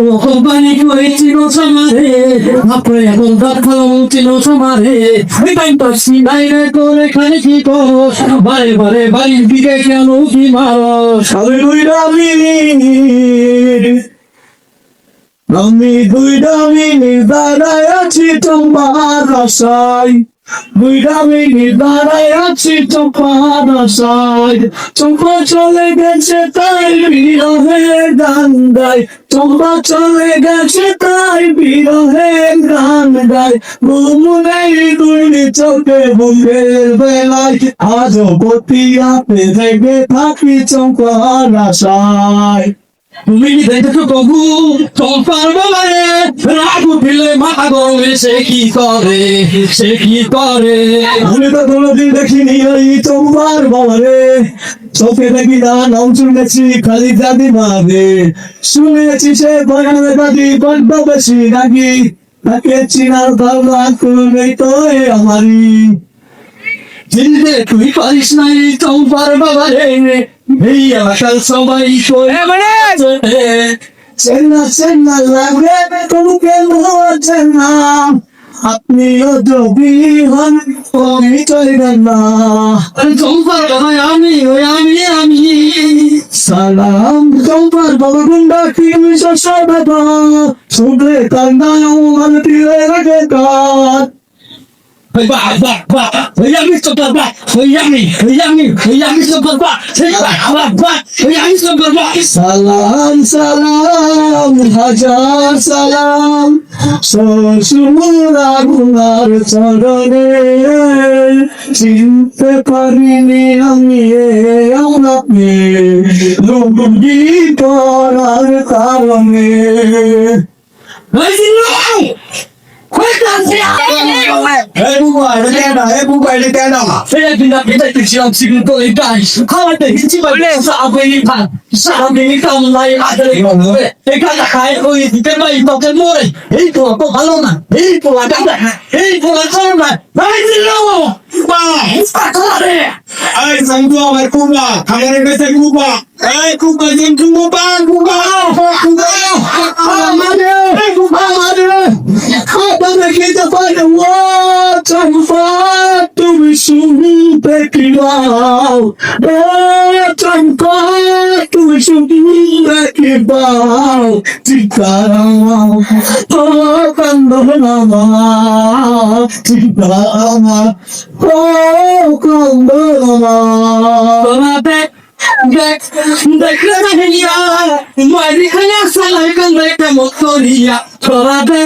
Company no samare, apre con dar calonti no samare, mi pa impassi dai করে খালি কি করো, বারে বারে বাড়ির দিকে কেন কি মারো, সালে আমি দুইটা মিনিট দাঁড়ায় আছি তোমার আশায়, দুইটা মিনিট দাঁড়ায় আছি তোমার আশায়, চম্পা চলে গেছে তাই বিরহে গান গায়, চম্পা চলে গেছে তাই বিরহে গান গায়, ঘুমনেই দুই চোখে বুকের বেলায়, আজও পতিয়াতে জেগে থাকি চম্পার আশায়। তুমি দেখো প্রভু চম্পার বাবারে, রাগ উঠিলে মাথা গরমে সে কি করে, সে কি করে। আমি তো কোনোদিন দেখিনি ওই চম্পার বাবারে, চোখে দেখি না নাম শুনেছি খালি দাদি মারে, শুনেছি সে বাগানে দাদি বড্ড বেশি নাকি, তাকে চিনার ভাবনা করবেই তো আমারই। জিন্দে তুই পারিস নাই চম্পার বাবারে, এই এলাকার সবাই চেনা চেনা লাগে তোমাকে চেনা, আপনিও যদি হন চলবেন না। চম্পার বাবা আমি সালাম চম্পার বাবা গুন্ডা কি শস্য বাবা, শুনলে কান্দায় আমার দিলে রাখে কাজ। সালাম সালাম হাজার সালাম শ্বশুরা গুনার চরণে, চিনতে পারিনি আমি আপনাকে রোগী করার কারণে। ভালো না এই পোলাটা, এই পোলা চল না আমার কুবা আমার কাছে কুবা, এই কুবা দিন কুবা কুবা তুমি শুনতে কি পাও, চম্পা তুমি শুনতে কি পাও, চিকারাও ও কান্দনামা, চিকারামা ও কান্দনামা। দেখলে না মারি খায়া সালাই কান্দে কেমন করিয়া ছড়াবে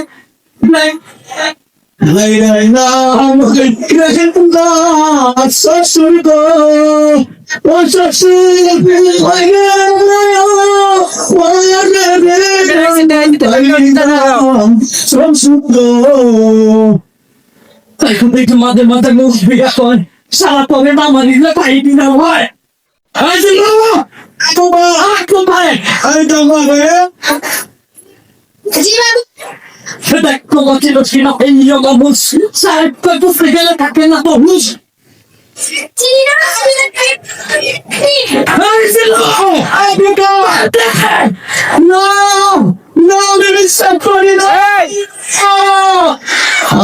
শ্বশুর গো ও এখন দেখি মাঝে মাঝে মুখ এখন সারা পরে আমার খাইবি না ভাই। থাকে না তো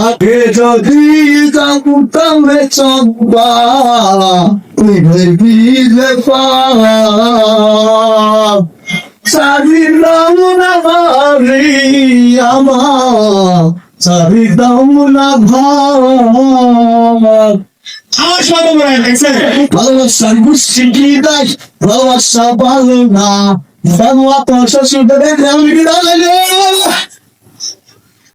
আগে যদি জানতাম রে চম্পা তুই ভেবিলে চারিদাম না ভাবি আমার, চারিদাম না ভাব ভালোবাসার গুষ্টি কি দেয়, ভালোবাসা ভালো না, ভালো আপনার শ্বশুর